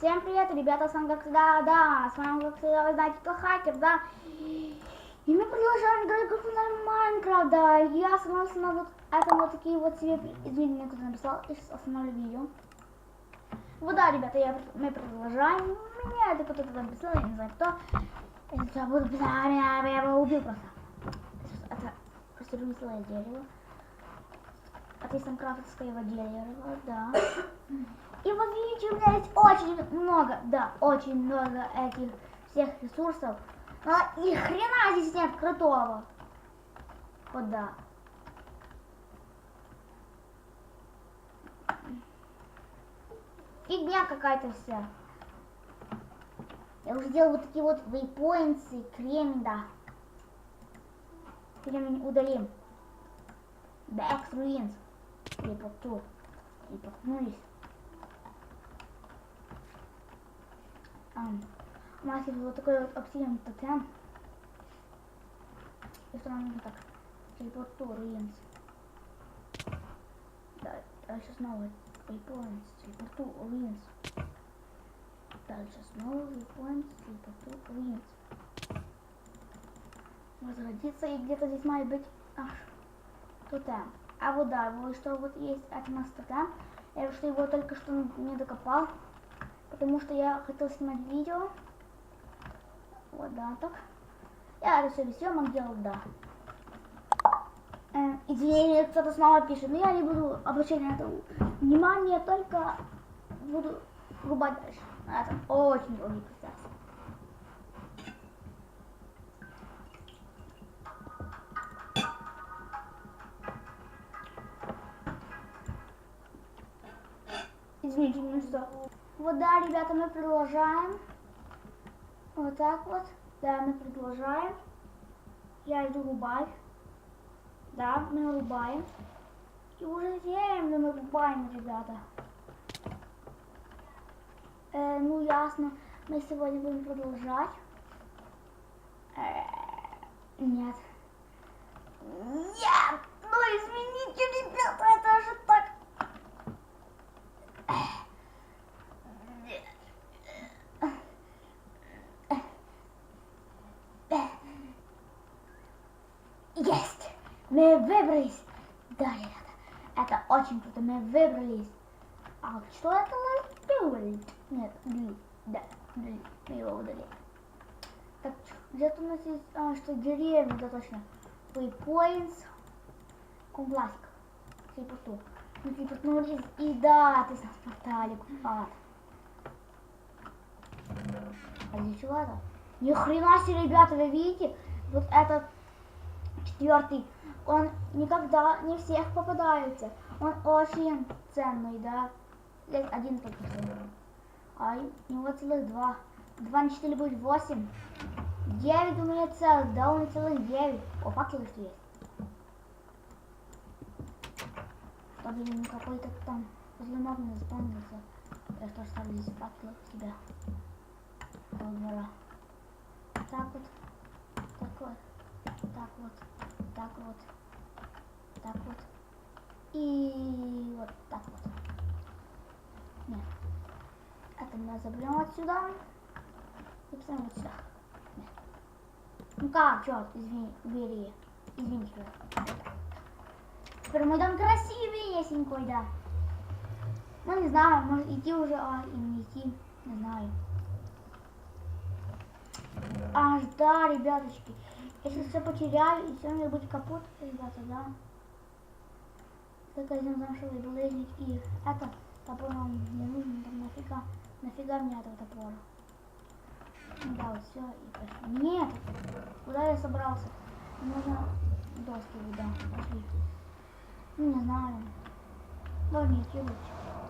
Всем привет, ребята, с вами как всегда, да, с вами как всегда, вы знаете, кто хакер, да. И мы продолжаем играть в Майнкрафт, да. Я остановился на вот этом вот такие вот себе, извините, мне кто-то написал, я сейчас остановлю видео. Вот да, ребята, мы продолжаем, меня это кто-то написал, я не знаю кто. Я буду писать, я его убил просто. Это просто веселое дерево. Это из крафтовского дерева, да. И вот видите, у меня есть очень много, да, очень много этих всех ресурсов. Но ни хрена здесь нет крутого. Вот да. Фигня какая-то вся. Я уже сделал вот такие вот вейпоинты, кремень, да. Кремень удалим. Back ruins. Репортур. Репортнулись. У нас есть вот такой вот обсидиан тотем. И что нам нужно так? Телепорту руинс. Да, дальше снова waypoints, телепорту руинс. Дальше снова waypoints, телепорту руинс. Возродиться, и где-то здесь может быть аж тотем. А вот да, вот что вот есть это у нас тотем. Я что его только что не докопал. Потому что я хотел снимать видео. Вот, да, так. Я это все без съемок делал, да. Извини, кто-то снова пишет, но я не буду обращать на это внимание, только буду рубать дальше. Это очень долгий процесс. Извините, ну что. Вот да, ребята, мы продолжаем. Вот так вот. Да, мы продолжаем. Я иду рубать. Да, мы рубаем. И уже землю мы рубаем, ребята. Ну ясно. Мы сегодня будем продолжать. Нет. Нет! Ну извините, ребята, это же так. Есть! Мы выбрались! Да, ребята, это очень круто, мы выбрались. А что это у нас было? Нет, да, мы его удалили. Так, где-то у нас есть, что деревья, да точно. Waypoints. Классик. Телепорту. Мы телепортнулись, и да, ты нас порталик. А для чего это? Ни хрена себе, ребята, вы видите? Вот этот четвертый, он никогда не всех попадается. Он очень ценный, да. Здесь один только ценный. А у него целых два. 2 на 4 будет 8. 9 у меня целых, да, у меня целых 9. О, факелы что есть. Чтобы не какой-то там взломок не заспомнился. Я что ставлю здесь факелы у себя. Двора. Так вот. Так вот. Так вот. Так вот. Так вот. И вот так вот. Нет. Это мы заберем отсюда. И поставим вот сюда. Нет. Ну как, черт, извини, бери. Извините. Теперь мой дом красивенький, да. Ну не знаю, может идти уже, или не идти. Не знаю. Аж да, ребяточки. Если все потеряю и все у меня будет капут, ребята, да. Только возьмем замшевый булыжник и это топор нам не нужен, там нафига мне этого топора. Да, вот все и пошли. Нет! Куда я собрался? Нужно доски выдам. Пошли. Ну не знаю. Ладно, идти лучше.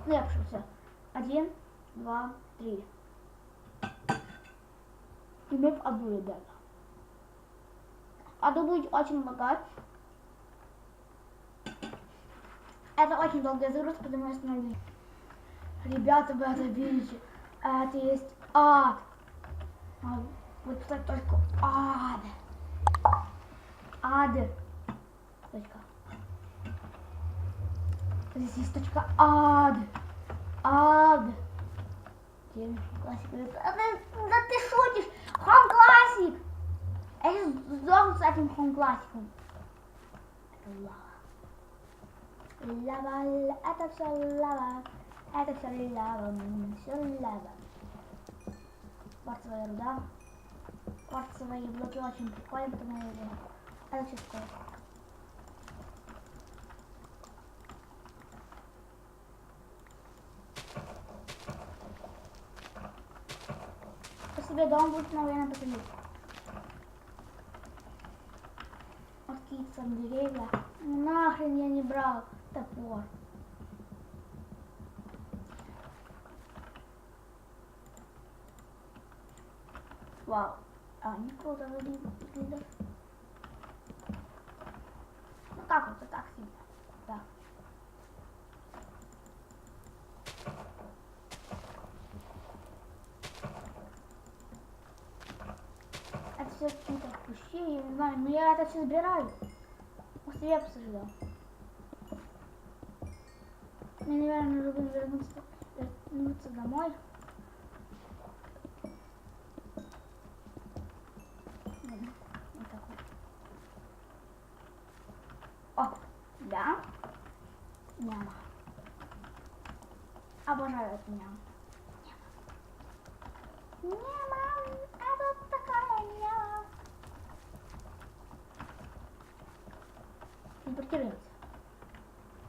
Ну я пошел, все. 1, 2, 3. И мы в аду, ребята. Аду будет очень лагать. Это очень долгая загрузка, потому что остановили. Ребята, вы это видите. Это есть ад. Вот писать только ад. Ад. Точка. Здесь есть точка ад. Ад. Классик. Да ты шутишь! Home Classic! Я сейчас сдохну с этим Home Classic'ом. Лава, это все лава. Это все лава, все лава. Кварцевая руда. Кварцевые блоки очень прикольные, потому что это все такое. По себе дом будет, наверное, посадить. Вот какие-то там деревья. Нахрен я не брал топор. Вау. А, не круто выглядит. Ну как вот так сильно. Да. Это все какие-то кущи, я не знаю, но я это все собираю. Может, я посажу. Мне, наверное, нужно вернуться домой. Вот так вот. О, да. Няма. Обожаю эту няму. Няма. Это такая няма. Не противляйся.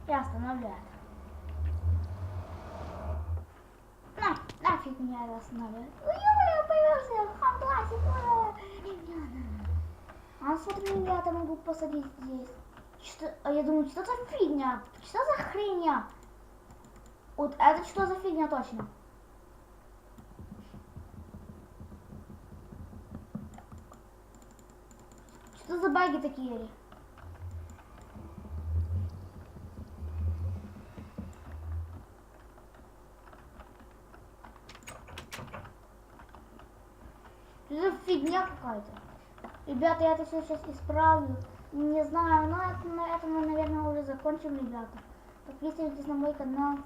Я остановлю это. Нафиг меня это останавливает. Ой, появился Home Classic. А смотри, ребята, могу посадить здесь. Что, а я думаю, что за фигня? Что за хрень? Вот это что за фигня точно? Что за баги такие? Что за фигня какая-то? Ребята, я это все сейчас исправлю. Не знаю, но на этом мы, наверное, уже закончим, ребята. Подписывайтесь на мой канал.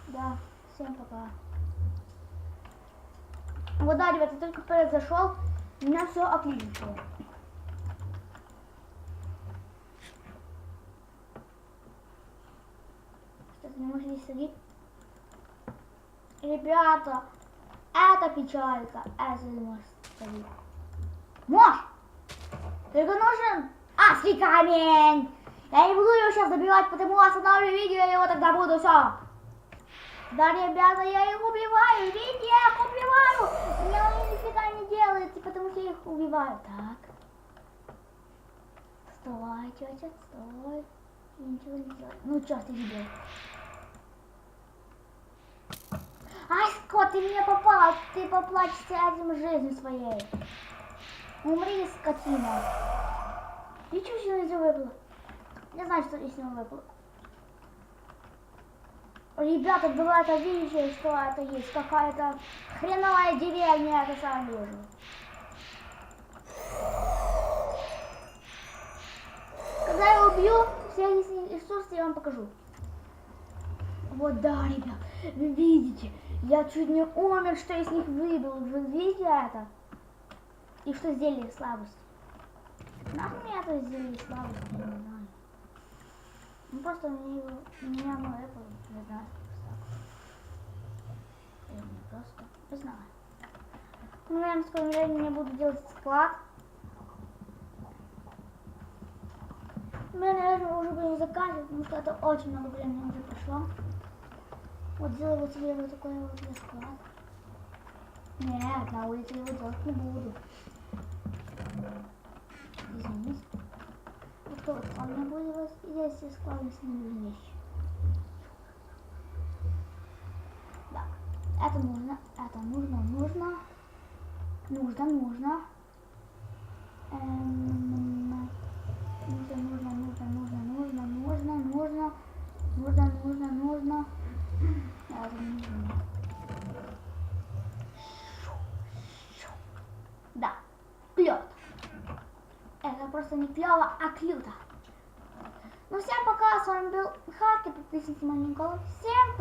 Да, всем пока. Вот да, ребята, только произошел, у меня все отлично. Сейчас не можешь здесь садить. Ребята, это печалька, это не можешь садить. Можешь! Только нужен адский камень. Я не буду его сейчас забивать, потому остановлю видео, я его тогда буду все. Да, ребята, я их убиваю, видите, я их убиваю. Мне они нифига не делают, потому что я их убиваю. Так. Вставай, тетя, вставай. Ничего не делай. Ну, что ты делаешь? Ай, Скотт, ты мне попал. Ты поплачешься этим жизнью своей. Умри, скотина. Ничего себе не выпало. Не знаю, что из него выпало. Ребята, бывает, видите, что это есть? Какая-то хреновая деревня, это сам вижу. Когда я убью все ресурсы, я вам покажу. Вот да, ребят, вы видите, я чуть не умер, что из них выбил. Вы видите это? И что зелье слабость. Нахуй мне это зелье слабость, я не знаю. Ну просто мне оно это, не знаю, я не просто, не знаю. Ну, наверное, в скором времени я буду делать склад. Мы, наверное, уже будем заканчивать, потому что это очень много времени уже прошло. Вот сделаю вот себе вот такой вот склад. Нет, на улице его делать не буду. Извините. Вот он не будет здесь складывать с ними вещи. Да. Это нужно. Нужно. Да, клёво. Это просто не клёво, а клюто. Ну всем пока, с вами был Хаки, подписывайтесь на мой канал. Всем пока.